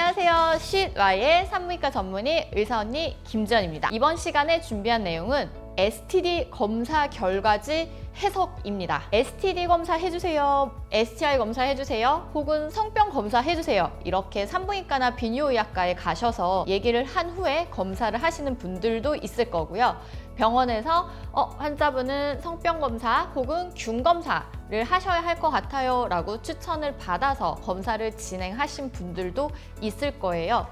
안녕하세요. 쉿와의 산부인과 전문의 의사 언니 김지연입니다. 이번 시간에 준비한 내용은 STD 검사 결과지 해석입니다. STD 검사 해주세요, STI 검사 해주세요, 혹은 성병 검사 해주세요. 이렇게 산부인과나 비뇨의학과에 가셔서 얘기를 한 후에 검사를 하시는 분들도 있을 거고요. 병원에서 환자분은 성병 검사 혹은 균 검사를 하셔야 할 것 같아요 라고 추천을 받아서 검사를 진행하신 분들도 있을 거예요.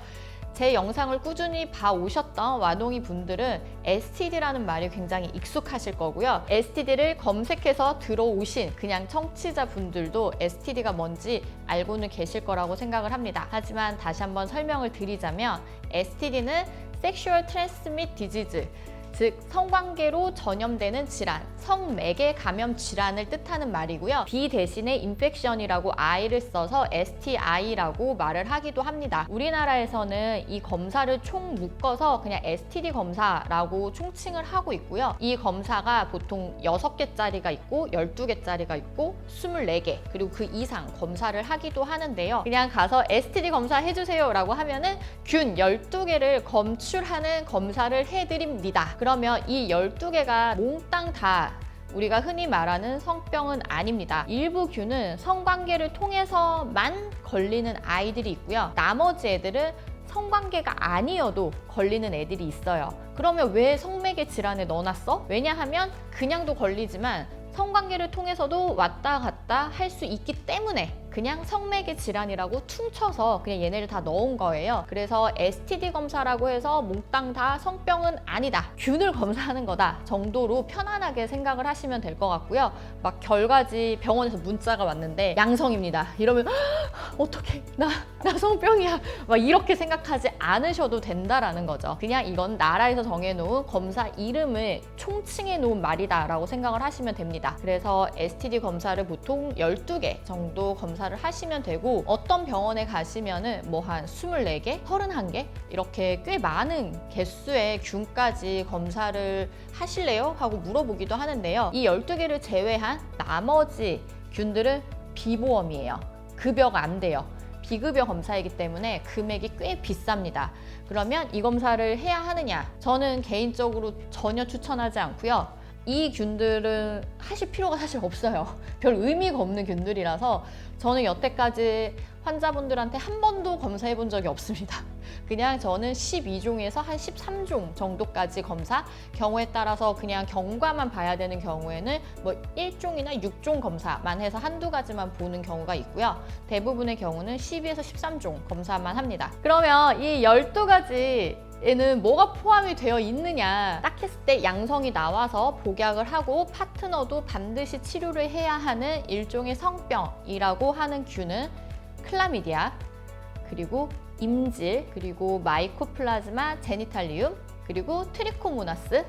제 영상을 꾸준히 봐오셨던 와동이 분들은 STD라는 말이 굉장히 익숙하실 거고요. STD를 검색해서 들어오신 그냥 청취자 분들도 STD가 뭔지 알고는 계실 거라고 생각을 합니다. 하지만 다시 한번 설명을 드리자면 STD는 Sexual Transmitted Disease, 즉 성관계로 전염되는 질환, 성매개 감염 질환을 뜻하는 말이고요. D 대신에 인펙션이라고 I를 써서 STI라고 말을 하기도 합니다. 우리나라에서는 이 검사를 총 묶어서 그냥 STD 검사라고 총칭을 하고 있고요. 이 검사가 보통 6개짜리가 있고 12개짜리가 있고 24개 그리고 그 이상 검사를 하기도 하는데요. 그냥 가서 STD 검사 해주세요 라고 하면은 균 12개를 검출하는 검사를 해드립니다. 그러면 이 12개가 몽땅 다 우리가 흔히 말하는 성병은 아닙니다. 일부 균은 성관계를 통해서만 걸리는 아이들이 있고요. 나머지 애들은 성관계가 아니어도 걸리는 애들이 있어요. 그러면 왜 성매개 질환에 넣어놨어? 왜냐하면 그냥도 걸리지만 성관계를 통해서도 왔다 갔다 할 수 있기 때문에 그냥 성매개 질환이라고 퉁쳐서 그냥 얘네를 다 넣은 거예요. 그래서 STD 검사라고 해서 몽땅 다 성병은 아니다, 균을 검사하는 거다 정도로 편안하게 생각을 하시면 될 것 같고요. 막 결과지 병원에서 문자가 왔는데 양성입니다 이러면 어떡해, 나 성병이야 막 이렇게 생각하지 않으셔도 된다라는 거죠. 그냥 이건 나라에서 정해놓은 검사 이름을 총칭해 놓은 말이다 라고 생각을 하시면 됩니다. 그래서 STD 검사를 보통 12개 정도 검사를 하시면 되고, 어떤 병원에 가시면은 뭐 한 24개, 31개 이렇게 꽤 많은 개수의 균까지 검사를 하실래요? 하고 물어보기도 하는데요. 이 12개를 제외한 나머지 균들은 비보험이에요. 급여가 안 돼요. 비급여 검사이기 때문에 금액이 꽤 비쌉니다. 그러면 이 검사를 해야 하느냐? 저는 개인적으로 전혀 추천하지 않고요. 이 균들은 하실 필요가 사실 없어요. 별 의미가 없는 균들이라서 저는 여태까지 환자분들한테 한 번도 검사해 본 적이 없습니다. 그냥 저는 12종에서 한 13종 정도까지 검사, 경우에 따라서 그냥 경과만 봐야 되는 경우에는 뭐 1종이나 6종 검사만 해서 한두 가지만 보는 경우가 있고요. 대부분의 경우는 12에서 13종 검사만 합니다. 그러면 이 12가지 얘는 뭐가 포함이 되어 있느냐, 딱 했을 때 양성이 나와서 복약을 하고 파트너도 반드시 치료를 해야 하는 일종의 성병이라고 하는 균은 클라미디아, 그리고 임질, 그리고 마이코플라즈마 제니탈리움, 그리고 트리코모나스,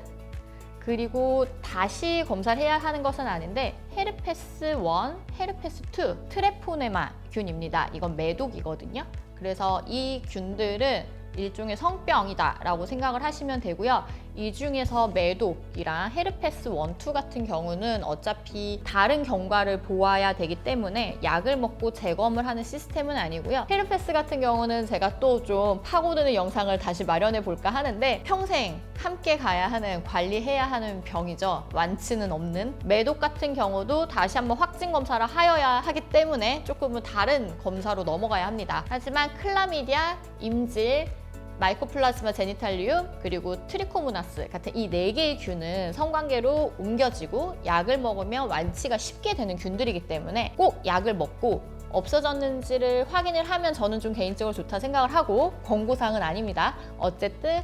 그리고 다시 검사를 해야 하는 것은 아닌데 헤르페스 1, 헤르페스 2, 트레포네마 균입니다. 이건 매독이거든요. 그래서 이 균들은 일종의 성병이다 라고 생각을 하시면 되고요. 이 중에서 매독이랑 헤르페스 1, 2 같은 경우는 어차피 다른 경과를 보아야 되기 때문에 약을 먹고 재검을 하는 시스템은 아니고요. 헤르페스 같은 경우는 제가 또 좀 파고드는 영상을 다시 마련해 볼까 하는데 평생 함께 가야 하는, 관리해야 하는 병이죠. 완치는 없는. 매독 같은 경우도 다시 한번 확진 검사를 하여야 하기 때문에 조금은 다른 검사로 넘어가야 합니다. 하지만 클라미디아, 임질, 마이코플라즈마 제니탈리움, 그리고 트리코모나스 같은 이 4개의 균은 성관계로 옮겨지고 약을 먹으면 완치가 쉽게 되는 균들이기 때문에 꼭 약을 먹고 없어졌는지를 확인을 하면 저는 좀 개인적으로 좋다 생각을 하고, 권고사항은 아닙니다. 어쨌든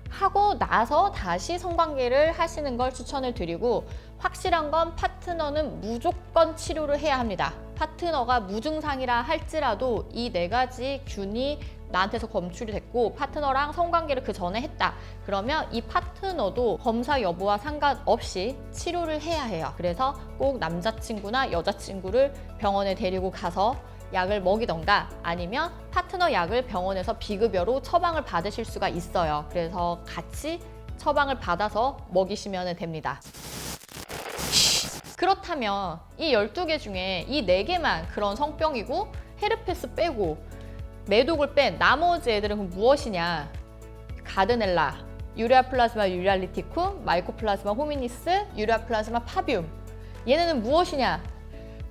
하고 나서 다시 성관계를 하시는 걸 추천을 드리고, 확실한 건 파트너는 무조건 치료를 해야 합니다. 파트너가 무증상이라 할지라도 이 4가지 균이 나한테서 검출이 됐고 파트너랑 성관계를 그 전에 했다. 그러면 이 파트너도 검사 여부와 상관없이 치료를 해야 해요. 그래서 꼭 남자친구나 여자친구를 병원에 데리고 가서 약을 먹이던가 아니면 파트너 약을 병원에서 비급여로 처방을 받으실 수가 있어요. 그래서 같이 처방을 받아서 먹이시면 됩니다. 그렇다면 이 12개 중에 이 4개만 그런 성병이고 헤르페스 빼고 매독을 뺀 나머지 애들은 그럼 무엇이냐? 가드넬라, 유레아 플라즈마 유랄리티쿰, 마이코플라즈마 호미니스, 유레아 플라즈마 파뷴. 얘네는 무엇이냐?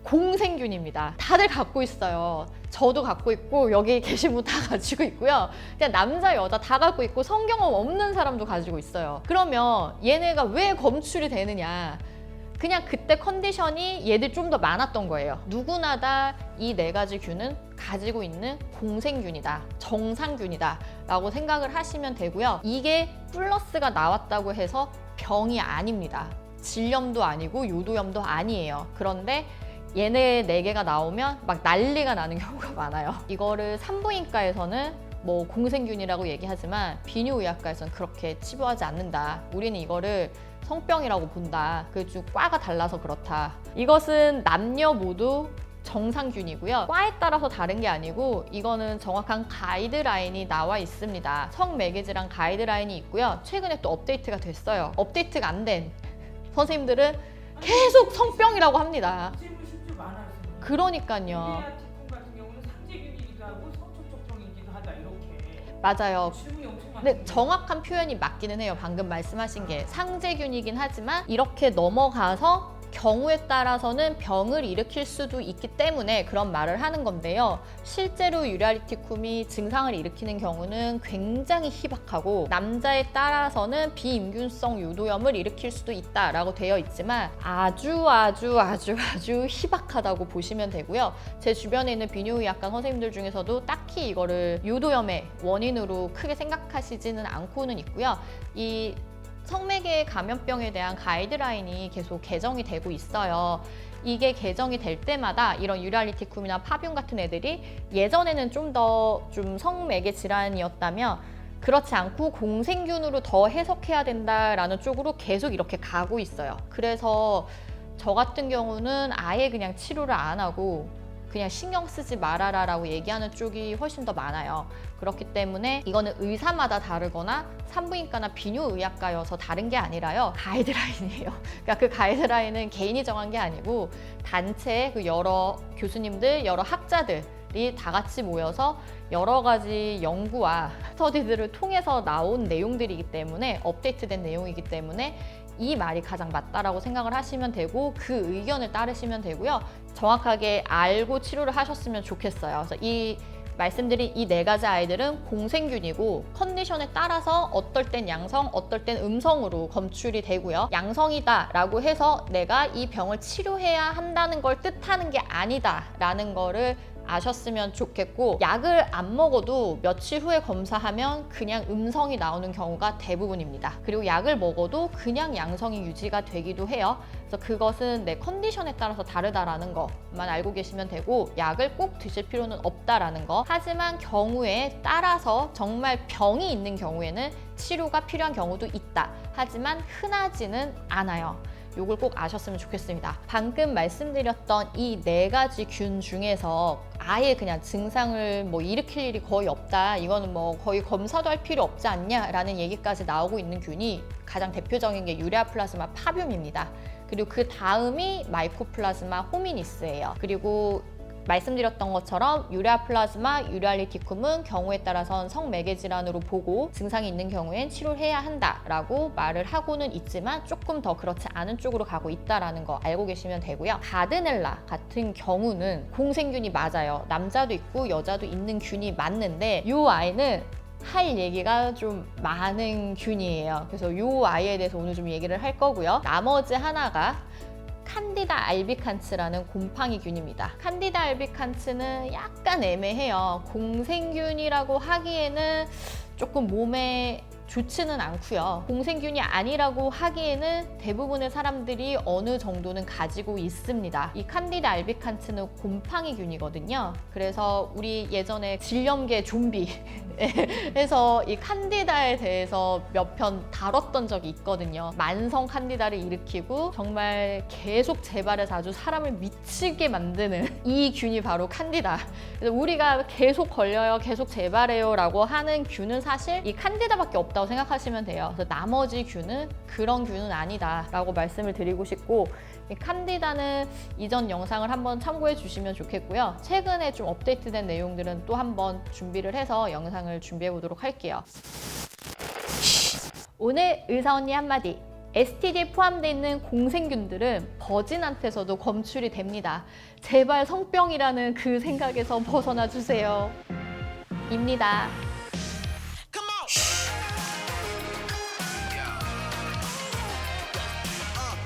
공생균입니다. 다들 갖고 있어요. 저도 갖고 있고 여기 계신 분 다 가지고 있고요. 그냥 남자 여자 다 갖고 있고 성경험 없는 사람도 가지고 있어요. 그러면 얘네가 왜 검출이 되느냐? 그냥 그때 컨디션이 얘들 좀 더 많았던 거예요. 누구나 다 이 네 가지 균은 가지고 있는 공생균이다, 정상균이다 라고 생각을 하시면 되고요. 이게 플러스가 나왔다고 해서 병이 아닙니다. 질염도 아니고 요도염도 아니에요. 그런데 얘네 4개가 나오면 막 난리가 나는 경우가 많아요. 이거를 산부인과에서는 뭐 공생균이라고 얘기하지만 비뇨의학과에서는 그렇게 치부하지 않는다. 우리는 이거를 성병이라고 본다. 그 좀 과가 달라서 그렇다. 이것은 남녀 모두 정상균이고요. 과에 따라서 다른 게 아니고 이거는 정확한 가이드라인이 나와 있습니다. 성매개질한 가이드라인이 있고요. 최근에 또 업데이트가 됐어요. 업데이트가 안 된 선생님들은 계속 성병이라고 합니다. 그러니까요. 같은 경우는 상재균이기도 하고 성촉촉병이기도 하다 이렇게. 맞아요. 질문이 엄청 많아요. 근데 정확한 표현이 맞기는 해요. 방금 말씀하신 게 상재균이긴 하지만 이렇게 넘어가서 경우에 따라서는 병을 일으킬 수도 있기 때문에 그런 말을 하는 건데요. 실제로 유랄리티쿰이 증상을 일으키는 경우는 굉장히 희박하고 남자에 따라서는 비임균성 요도염을 일으킬 수도 있다라고 되어 있지만 아주 희박하다고 보시면 되고요. 제 주변에 있는 비뇨의학과 선생님들 중에서도 딱히 이거를 요도염의 원인으로 크게 생각하시지는 않고는 있고요. 이 성매개 감염병에 대한 가이드라인이 계속 개정이 되고 있어요. 이게 개정이 될 때마다 이런 유랄리티쿰이나 파뷴 같은 애들이 예전에는 좀 더 성매개 질환이었다면 그렇지 않고 공생균으로 더 해석해야 된다라는 쪽으로 계속 이렇게 가고 있어요. 그래서 저 같은 경우는 아예 그냥 치료를 안 하고 그냥 신경 쓰지 말아라 라고 얘기하는 쪽이 훨씬 더 많아요. 그렇기 때문에 이거는 의사마다 다르거나 산부인과나 비뇨의학과여서 다른 게 아니라요. 가이드라인이에요. 그러니까 그 가이드라인은 개인이 정한 게 아니고 단체 그 여러 교수님들, 여러 학자들이 다 같이 모여서 여러 가지 연구와 스터디들을 통해서 나온 내용들이기 때문에 업데이트된 내용이기 때문에 이 말이 가장 맞다라고 생각을 하시면 되고 그 의견을 따르시면 되고요. 정확하게 알고 치료를 하셨으면 좋겠어요. 그래서 이 말씀드린 이 4가지 아이들은 공생균이고 컨디션에 따라서 어떨 땐 양성, 어떨 땐 음성으로 검출이 되고요. 양성이다라고 해서 내가 이 병을 치료해야 한다는 걸 뜻하는 게 아니다라는 거를 아셨으면 좋겠고 약을 안 먹어도 며칠 후에 검사하면 그냥 음성이 나오는 경우가 대부분입니다. 그리고 약을 먹어도 그냥 양성이 유지가 되기도 해요. 그래서 그것은 내 컨디션에 따라서 다르다라는 것만 알고 계시면 되고 약을 꼭 드실 필요는 없다라는 거. 하지만 경우에 따라서 정말 병이 있는 경우에는 치료가 필요한 경우도 있다. 하지만 흔하지는 않아요. 요걸 꼭 아셨으면 좋겠습니다. 방금 말씀드렸던 이 4가지 균 중에서 아예 그냥 증상을 뭐 일으킬 일이 거의 없다. 이거는 뭐 거의 검사도 할 필요 없지 않냐라는 얘기까지 나오고 있는 균이 가장 대표적인 게 유레아 플라즈마 파뷴입니다. 그리고 그 다음이 마이코플라즈마 호미니스예요. 그리고 말씀드렸던 것처럼 유레아 플라즈마 유랄리티쿰은 경우에 따라선 성매개 질환으로 보고 증상이 있는 경우엔 치료를 해야 한다라고 말을 하고는 있지만 조금 더 그렇지 않은 쪽으로 가고 있다라는 거 알고 계시면 되고요. 가드넬라 같은 경우는 공생균이 맞아요. 남자도 있고 여자도 있는 균이 맞는데 이 아이는 할 얘기가 좀 많은 균이에요. 그래서 이 아이에 대해서 오늘 좀 얘기를 할 거고요. 나머지 하나가 칸디다 알비칸츠라는 곰팡이균입니다. 칸디다 알비칸츠는 약간 애매해요. 공생균이라고 하기에는 조금 몸에 좋지는 않고요. 공생균이 아니라고 하기에는 대부분의 사람들이 어느 정도는 가지고 있습니다. 이 칸디다 알비칸츠는 곰팡이균이거든요. 그래서 우리 예전에 질염계 좀비 해서 이 칸디다에 대해서 몇 편 다뤘던 적이 있거든요. 만성 칸디다를 일으키고 정말 계속 재발해서 아주 사람을 미치게 만드는 이 균이 바로 칸디다. 그래서 우리가 계속 걸려요, 계속 재발해요 라고 하는 균은 사실 이 칸디다밖에 없다 같다고 생각하시면 돼요. 그래서 나머지 균은 그런 균은 아니다라고 말씀을 드리고 싶고, 이 칸디다는 이전 영상을 한번 참고해 주시면 좋겠고요. 최근에 좀 업데이트된 내용들은 또 한번 준비를 해서 영상을 준비해 보도록 할게요. 오늘 의사 언니 한마디. STD에 포함되어 있는 공생균들은 버진한테서도 검출이 됩니다. 제발 성병이라는 그 생각에서 벗어나 주세요. 입니다.